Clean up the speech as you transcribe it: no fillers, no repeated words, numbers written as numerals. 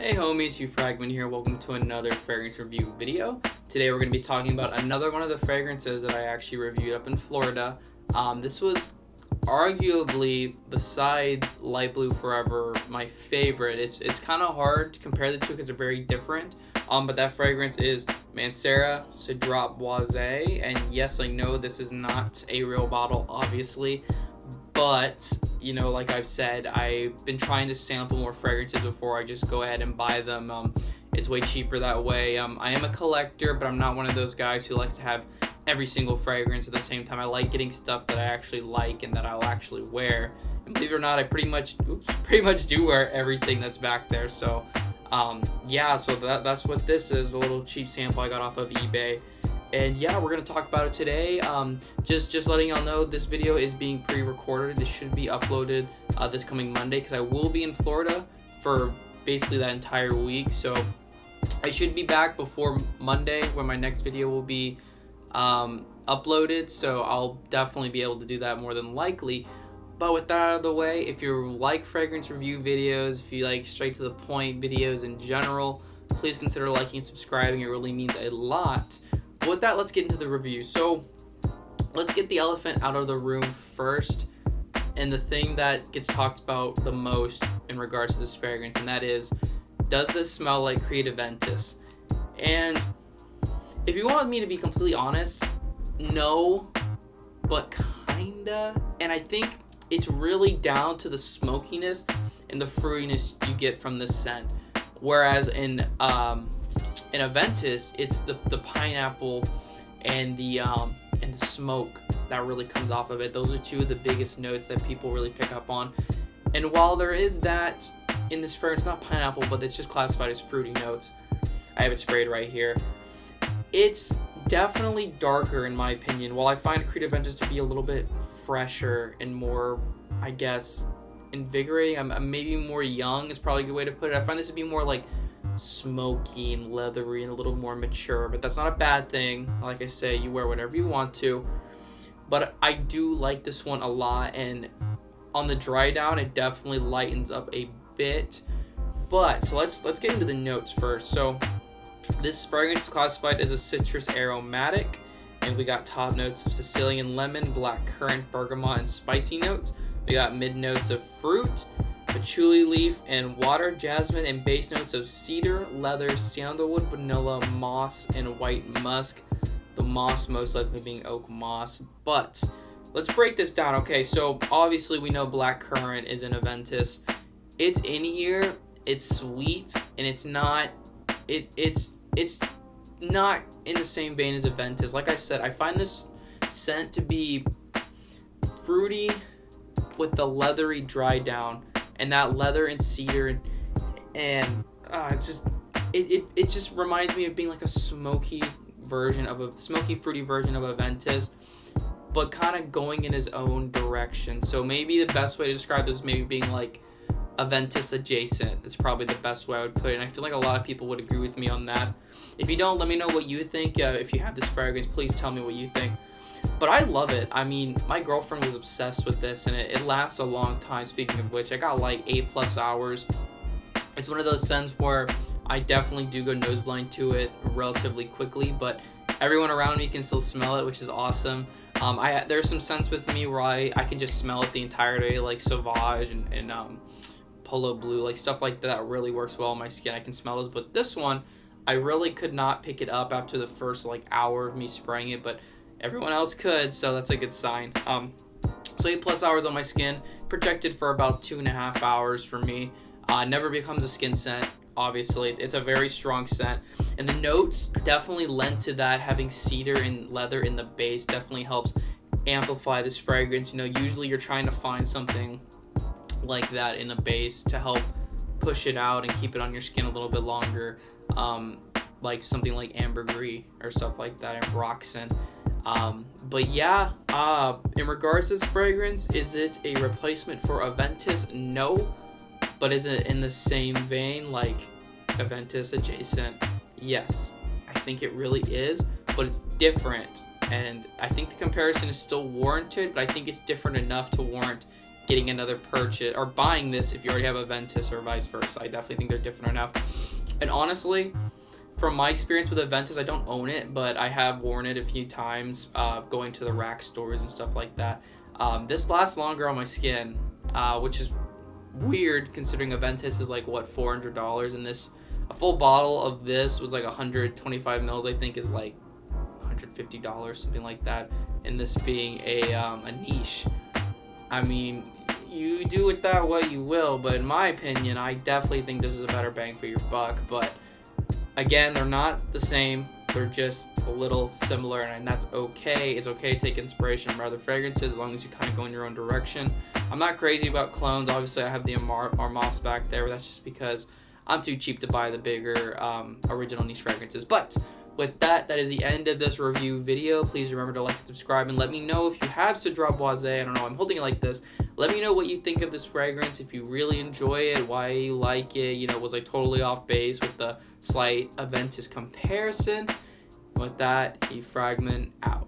Hey homies, Hugh Fragment here. Welcome to another fragrance review video. Today we're going to be talking about another one of the fragrances that I actually reviewed up in Florida. This was arguably, besides Light Blue Forever, my favorite. It's kind of hard to compare the two because they're very different. But that fragrance is Mancera Cedrat Boise, and yes, I know this is not a real bottle, obviously. But, like I've said, I've been trying to sample more fragrances before I just go ahead and buy them. It's way cheaper that way. I am a collector, but I'm not one of those guys who likes to have every single fragrance at the same time. I like getting stuff that I actually like and that I'll actually wear. And believe it or not, I pretty much do wear everything that's back there. So, so that's what this is, a little cheap sample I got off of eBay. And yeah, we're going to talk about it today. Just letting y'all know, this video is being pre-recorded. This should be uploaded this coming Monday because I will be in Florida for basically that entire week. So I should be back before Monday when my next video will be uploaded. So I'll definitely be able to do that more than likely. But with that out of the way, if you like fragrance review videos, if you like straight to the point videos in general, please consider liking and subscribing. It really means a lot. With that, let's get into the review. So let's get the elephant out of the room first, and the thing that gets talked about the most in regards to this fragrance, and that is, does this smell like Creative Ventus? And if you want me to be completely honest, no, but kinda. And I think it's really down to the smokiness and the fruitiness you get from this scent, whereas in a Ventus, it's the pineapple and the smoke that really comes off of it. Those are two of the biggest notes that people really pick up on. And while there is that in this fragrance, not pineapple, but it's just classified as fruity notes. I have it sprayed right here. It's definitely darker in my opinion. While I find Creative Ventus to be a little bit fresher and more, I guess, invigorating, I'm maybe more young is probably a good way to put it. I find this to be more like smoky and leathery and a little more mature, but that's not a bad thing. Like I say, you wear whatever you want to, but I do like this one a lot, and on the dry down it definitely lightens up a bit. But so let's get into the notes first. So this fragrance is classified as a citrus aromatic, and we got top notes of Sicilian lemon, black currant, bergamot, and spicy notes. We got mid notes of fruit, patchouli leaf, and water, jasmine, and base notes of cedar, leather, sandalwood, vanilla, moss, and white musk. The moss most likely being oak moss. But let's break this down. Okay, so obviously we know black currant is in a Ventus. It's in here. It's sweet, and it's not. It's not in the same vein as a Ventus. Like I said, I find this scent to be fruity with the leathery dry down. And that leather and cedar, and it just reminds me of being like a smoky fruity version of a Ventus, but kind of going in his own direction. So maybe the best way to describe this is maybe being like a Ventus adjacent. That's probably the best way I would put it. And I feel like a lot of people would agree with me on that. If you don't, let me know what you think. If you have this fragrance, please tell me what you think. But I love it. I mean, my girlfriend was obsessed with this, and it lasts a long time. Speaking of which, I got like 8+ hours. It's one of those scents where I definitely do go nose blind to it relatively quickly, but everyone around me can still smell it, which is awesome. There's some scents with me where I can just smell it the entire day, like Sauvage and Polo Blue, like stuff like that really works well on my skin. I can smell those, but this one, I really could not pick it up after the first like hour of me spraying it, but everyone else could, so that's a good sign. So 8+ hours on my skin, projected for about 2.5 hours for me. Never becomes a skin scent, obviously. It's a very strong scent, and the notes definitely lend to that. Having cedar and leather in the base definitely helps amplify this fragrance. Usually you're trying to find something like that in a base to help push it out and keep it on your skin a little bit longer, like something like ambergris or stuff like that, and Broxen. But yeah, in regards to this fragrance, is it a replacement for a Ventus? No. But is it in the same vein, like a Ventus adjacent? Yes. I think it really is, but it's different. And I think the comparison is still warranted, but I think it's different enough to warrant getting another purchase or buying this if you already have a Ventus or vice versa. I definitely think they're different enough. And honestly, from my experience with a Ventus, I don't own it, but I have worn it a few times going to the rack stores and stuff like that. This lasts longer on my skin, which is weird considering a Ventus is like, what, $400, and this, a full bottle of this was like 125 mils, I think, is like $150, something like that, and this being a niche. I mean, you do with that what you will, but in my opinion, I definitely think this is a better bang for your buck. But again, they're not the same. They're just a little similar, and that's okay. It's okay to take inspiration from other fragrances as long as you kind of go in your own direction. I'm not crazy about clones. Obviously, I have the Armafs back there, but that's just because I'm too cheap to buy the bigger original niche fragrances. But with that, that is the end of this review video. Please remember to like and subscribe, and let me know if you have Cedrat Boise. I don't know, I'm holding it like this. Let me know what you think of this fragrance, if you really enjoy it, why you like it. You know, was I totally off base with the slight Aventus comparison? With that, Fragment out.